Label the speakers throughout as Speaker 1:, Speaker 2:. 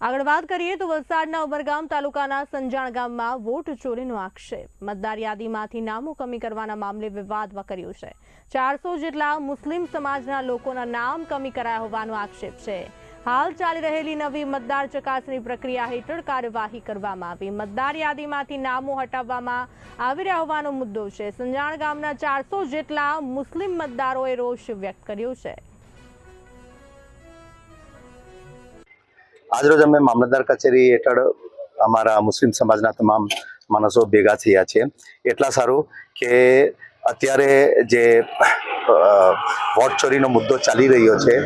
Speaker 1: આગળ વાત કરીએ તો વલસાડના ઉમરગામ તાલુકાના સંજાણ ગામમાં વોટ ચોરીનો આક્ષેપ। મતદાર યાદીમાંથી નામો કમી કરવાના મામલે વિવાદ વકર્યો છે। 400 જેટલા મુસ્લિમ સમાજના લોકોના નામ કમી કરાયા હોવાનો આક્ષેપ છે। હાલ ચાલી રહેલી નવી મતદાર ચકાસણી પ્રક્રિયા હેઠળ કાર્યવાહી કરવામાં આવી। મતદાર યાદીમાંથી નામો હટાવવામાં આવી રહ્યા હોવાનો મુદ્દો છે। સંજાણ ગામના 400 જેટલા મુસ્લિમ મતદારોએ રોષ વ્યક્ત કર્યો છે।
Speaker 2: આજરોજ અમે મામલતદાર કચેરી હેઠળ અમારા મુસ્લિમ સમાજના તમામ માણસો ભેગા થયા છે। એટલા સારું કે અત્યારે જે વોટ ચોરીનો મુદ્દો ચાલી રહ્યો છે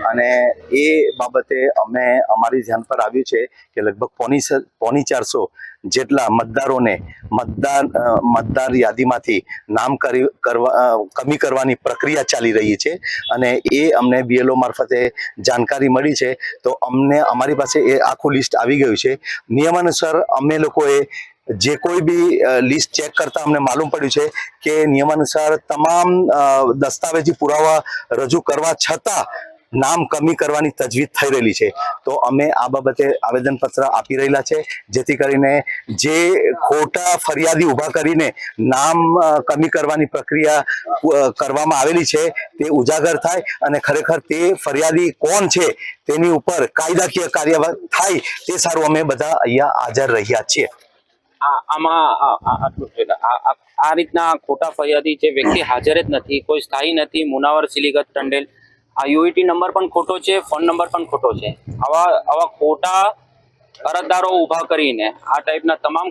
Speaker 2: અને એ બાબતે અમે અમારી ધ્યાન પર આવ્યું છે કે લગભગ પોણી 400 જેટલા મતદારોને મતદાર યાદીમાંથી નામ કમી કરવાની પ્રક્રિયા ચાલી રહી છે અને એ અમને બીએલઓ મારફતે જાણકારી મળી છે। તો અમને અમારી પાસે એ આખું લિસ્ટ આવી ગયું છે। નિયમાનુસાર અમે લોકોએ જે કોઈ બી લિસ્ટ ચેક કરતા અમને માલુમ પડ્યું છે કે નિયમાનુસાર તમામ દસ્તાવેજી પુરાવા રજૂ કરવા છતાં નામ કમી કરવાની તજવીજ થઈ રહેલી છે। તો અમે આ બાબતે આવેદનપત્ર આપી રહેલા છે જેથી કરીને જે ખોટા ફરિયાદી ઊભા કરીને નામ કમી કરવાની પ્રક્રિયા કરવામાં આવેલી છે તે ઉજાગર થાય અને ખરેખર તે ફરિયાદી કોણ છે તેની ઉપર કાયદાકીય કાર્યવાહી થાય તે સારું અમે બધા અહીંયા હાજર રહ્યા છીએ।
Speaker 3: આ રીતના ખોટા ફરિયાદી જે વ્યક્તિ હાજર જ નથી, કોઈ સ્થાયી નથી, મુનાવર સિલીગત ટંડેલ, આ યુઈટી નંબર પણ ખોટો છે, ફોન નંબર પણ ખોટો છે। આવા ખોટા અરજદારો ઊભા કરીને આ ટાઈપના તમામ